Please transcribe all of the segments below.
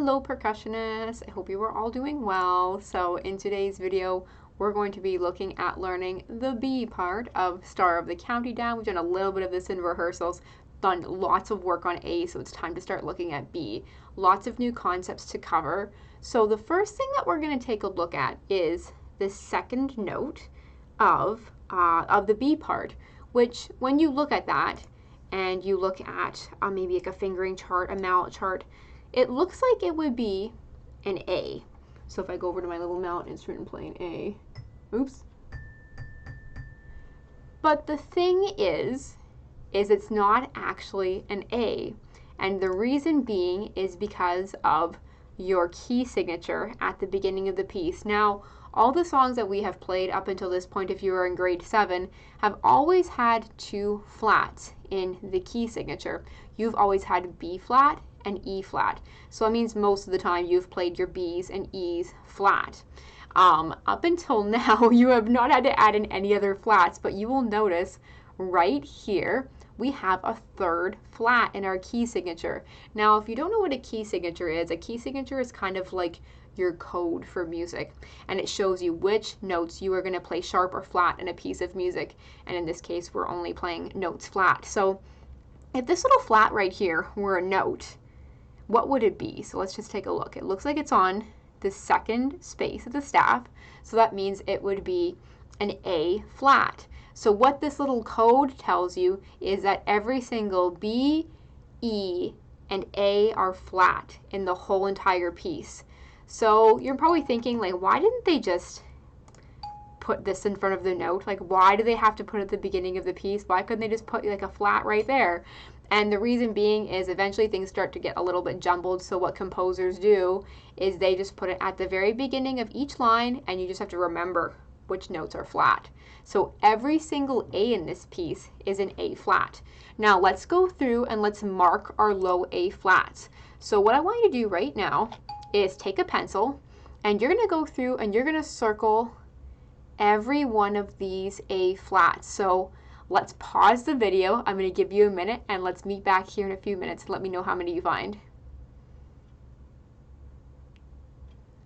Hello percussionists, I hope you are all doing well. So in today's video, we're going to be looking at learning the B part of Star of the County Down. We've done a little bit of this in rehearsals, done lots of work on A, so it's time to start looking at B. Lots of new concepts to cover. So the first thing that we're going to take a look at is the second note of the B part, which when you look at that and you look at maybe like a fingering chart, a mallet chart, it looks like it would be an A. So if I go over to my little mallet instrument and play an A, oops. But the thing is it's not actually an A. And the reason being is because of your key signature at the beginning of the piece. Now, all the songs that we have played up until this point, if you were in grade 7, have always had 2 flats in the key signature. You've always had B flat and E flat. So that means most of the time you've played your B's and E's flat. Up until now, you have not had to add in any other flats, but you will notice right here, we have a 3rd flat in our key signature. Now, if you don't know what a key signature is, a key signature is kind of like your code for music, and it shows you which notes you are going to play sharp or flat in a piece of music. And in this case, we're only playing notes flat. So if this little flat right here were a note, what would it be? So let's just take a look. It looks like it's on the 2nd space of the staff, so that means it would be an A flat. So what this little code tells you is that every single B, E, and A are flat in the whole entire piece. So you're probably thinking, like, why didn't they just put this in front of the note? Like, why do they have to put it at the beginning of the piece? Why couldn't they just put like a flat right there? And the reason being is eventually things start to get a little bit jumbled, so what composers do is they just put it at the very beginning of each line, and you just have to remember which notes are flat. So every single A in this piece is an A flat. Now let's go through and let's mark our low A flats. So what I want you to do right now is take a pencil, and you're going to go through and you're going to circle every one of these A flats. So let's pause the video. I'm going to give you a minute, and let's meet back here in a few minutes and let me know how many you find.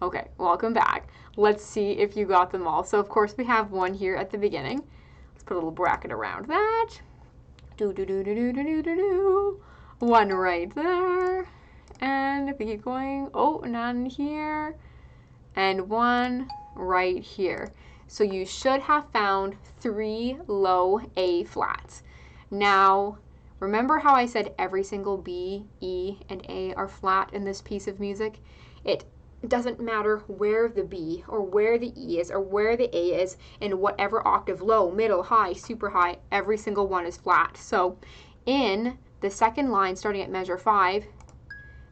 Okay, welcome back. Let's see if you got them all. So of course we have one here at the beginning. Let's put a little bracket around that. One right there. And if we keep going, oh, none here. And one right here. So you should have found 3 low A flats. Now, remember how I said every single B, E, and A are flat in this piece of music? It doesn't matter where the B or where the E is or where the A is in whatever octave, low, middle, high, super high, every single one is flat. So in the 2nd line starting at measure 5,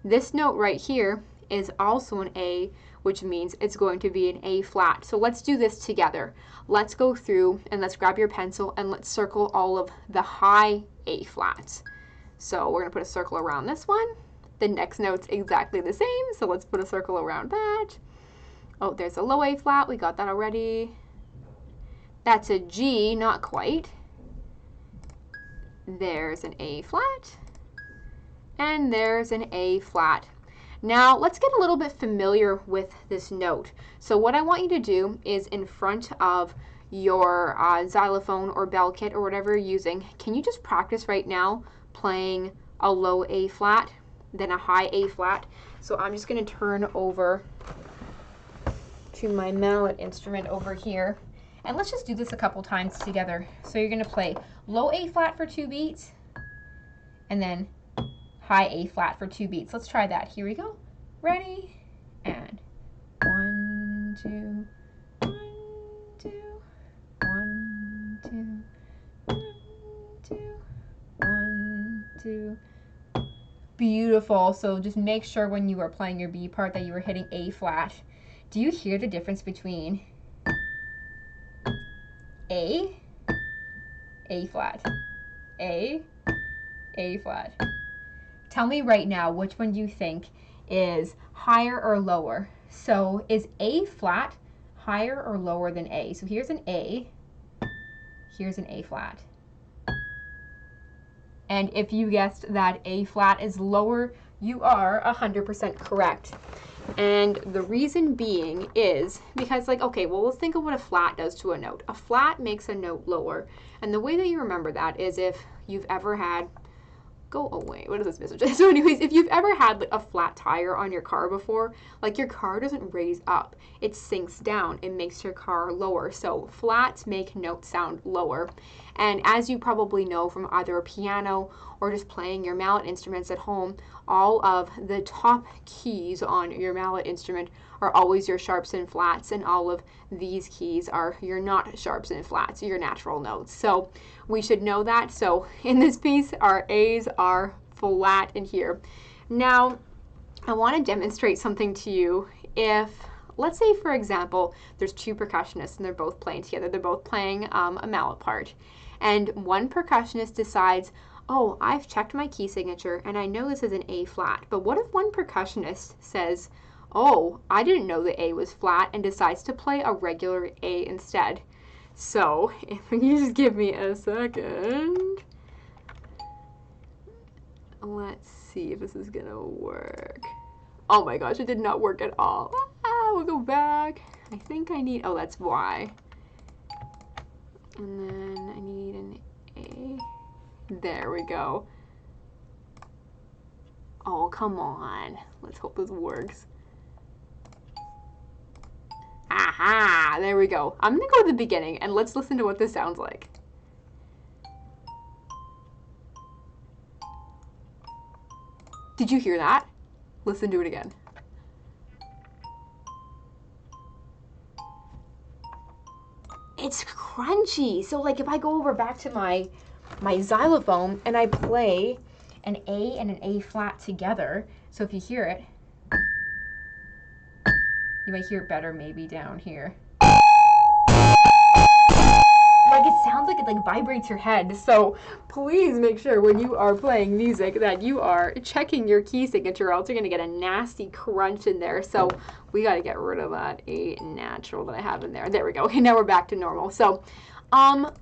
this note right here is also an A, which means it's going to be an A flat. So let's do this together. Let's go through and let's grab your pencil and let's circle all of the high A flats. So we're going to put a circle around this one. The next note's exactly the same, so let's put a circle around that. Oh, there's a low A flat. We got that already. That's a G, not quite. There's an A flat. And there's an A flat. Now, let's get a little bit familiar with this note. So what I want you to do is in front of your xylophone or bell kit or whatever you're using, can you just practice right now playing a low A flat, then a high A flat? So I'm just going to turn over to my mallet instrument over here. And let's just do this a couple times together. So you're going to play low A flat for 2 beats, and then high A flat for 2 beats. Let's try that. Here we go. Ready? And 1, 2, 1, 2, 1, 2, 1, 2, 1, 2. Beautiful. So just make sure when you are playing your B part that you are hitting A flat. Do you hear the difference between A, A flat, A flat? Tell me right now, which one do you think is higher or lower? So is A flat higher or lower than A? So here's an A, here's an A flat. And if you guessed that A flat is lower, You are 100% correct. And the reason being is because, like, okay, well, let's think of what a flat does to a note. A flat makes a note lower. And the way that you remember that is if you've ever had, go away, what is this message? So anyways, if you've ever had like a flat tire on your car before, like your car doesn't raise up, it sinks down. It makes your car lower. So flats make notes sound lower. And as you probably know from either a piano or just playing your mallet instruments at home, all of the top keys on your mallet instrument are always your sharps and flats, and all of these keys are your not sharps and flats, your natural notes. So we should know that. So in this piece, our A's are flat in here. Now, I want to demonstrate something to you. If, let's say, for example, there's two percussionists and they're both playing together. They're both playing a mallet part. And one percussionist decides, oh, I've checked my key signature and I know this is an A flat. But what if one percussionist says, oh, I didn't know the A was flat, and decides to play a regular A instead? So, if you just give me a second, let's see if this is gonna work. Oh my gosh, it did not work at all. We'll go back. I think I need, oh, that's Y. And then I need an A. There we go. Oh, come on. Let's hope this works. Aha, there we go. I'm gonna go to the beginning and let's listen to what this sounds like. Did you hear that? Listen to it again. It's crunchy. So like if I go over back to my xylophone and I play an A and an A flat together, so if you hear it, you might hear it better maybe down here. Like it sounds like it like vibrates your head. So please make sure when you are playing music that you are checking your key signature, or else you're gonna get a nasty crunch in there. So we gotta get rid of that A natural that I have in there. There we go. Okay, now we're back to normal. So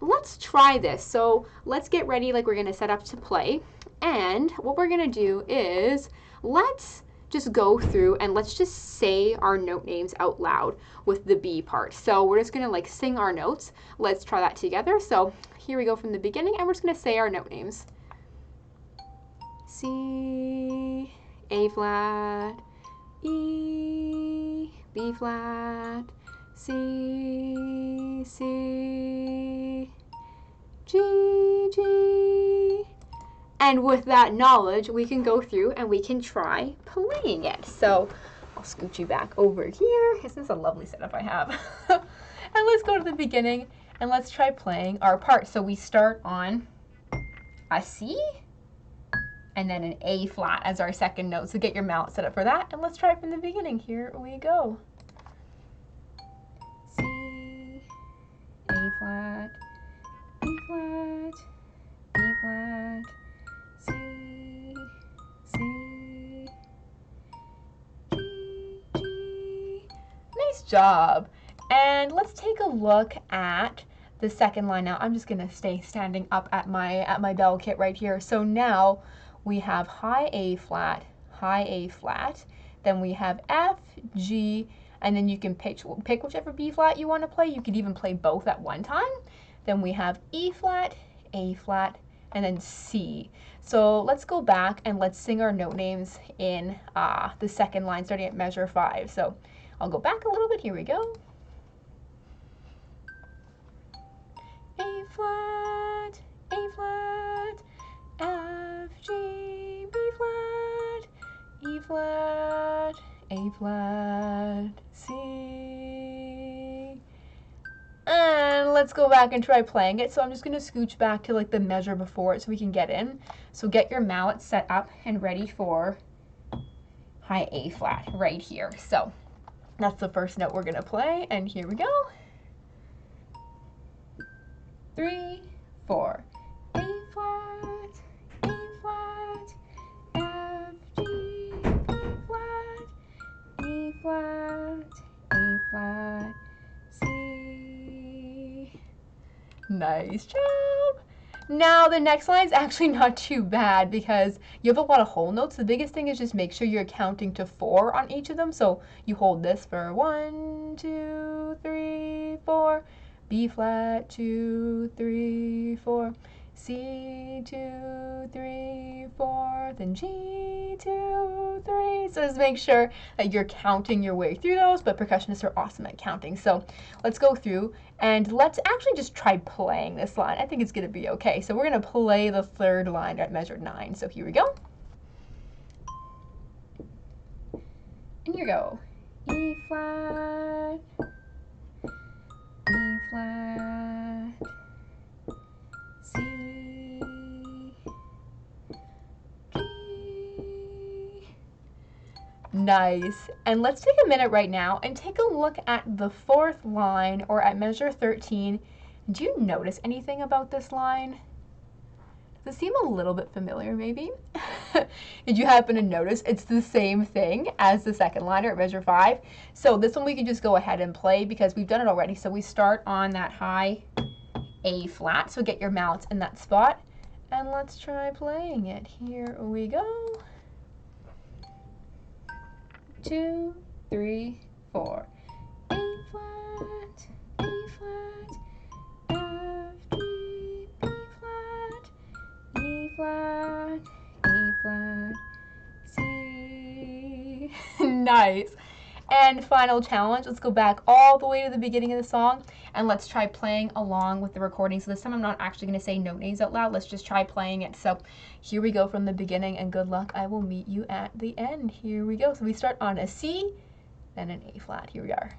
let's try this. So let's get ready, like we're gonna set up to play. And what we're gonna do is let's just go through and let's just say our note names out loud with the B part. So we're just gonna like sing our notes. Let's try that together. So here we go from the beginning, and we're just gonna say our note names. C, A flat, E, B flat, C, C, G, G. And with that knowledge, we can go through and we can try playing it. So I'll scoot you back over here. Isn't this a lovely setup I have? And let's go to the beginning and let's try playing our part. So we start on a C and then an A flat as our second note. So get your mallet set up for that. And let's try it from the beginning. Here we go. C, A flat, B flat, B flat, C, C, G, G. Nice job. And let's take a look at the second line now. I'm just gonna stay standing up at my bell kit right here. So now we have high A flat, then we have F, G, and then you can pick whichever B flat you want to play. You could even play both at one time. Then we have E flat, A flat, and then C. So let's go back and let's sing our note names in the second line starting at measure 5. So I'll go back a little bit. Here we go. A flat, F, G, B flat, E flat, A flat, C. And let's go back and try playing it. So I'm just gonna scooch back to like the measure before it so we can get in. So get your mallet set up and ready for high A flat right here. So that's the first note we're gonna play, and here we go. 3, 4. A flat, F, G, B flat, E flat, A flat, C. Nice job. Now the next line is actually not too bad because you have a lot of whole notes. The biggest thing is just make sure you're counting to 4 on each of them. So you hold this for 1, 2, 3, 4, B flat, 2, 3, 4, C, 2, 3, 4, then G, 2, 3. So just make sure that you're counting your way through those, but percussionists are awesome at counting. So let's go through and let's actually just try playing this line. I think it's gonna be okay. So we're gonna play the third line at measure 9. So here we go. And here we go. E flat, E flat, C, G. Nice. And let's take a minute right now and take a look at the fourth line, or at measure 13. Do you notice anything about this line? Does it seem a little bit familiar, maybe? Did you happen to notice it's the same thing as the second liner at measure 5? So this one we can just go ahead and play because we've done it already. So we start on that high A flat, so get your mallets in that spot. And let's try playing it. Here we go. 2, 3, 4. A flat, E flat, F, G, B flat, E flat, A flat, C. Nice. And final challenge, let's go back all the way to the beginning of the song and let's try playing along with the recording. So this time I'm not actually going to say note names out loud. Let's just try playing it. So here we go from the beginning, and good luck. I will meet you at the end. Here we go. So we start on a C, then an A flat. Here we are.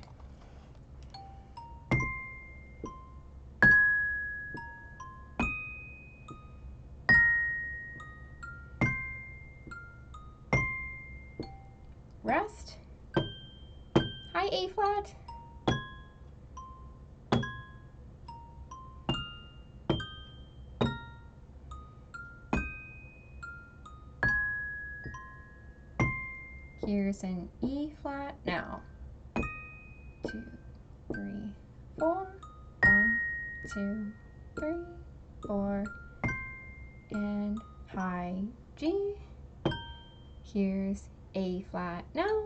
Rest. Hi, A flat. Here's an E flat now. 2, 3, 4. 1, 2, 3, 4. And high G. Here's A flat now.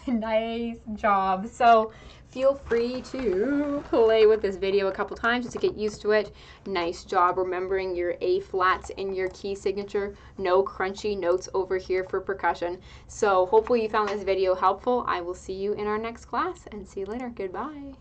Nice job. So feel free to play with this video a couple times just to get used to it. Nice job remembering your A flats in your key signature. No crunchy notes over here for percussion. So hopefully you found this video helpful. I will see you in our next class and see you later. Goodbye.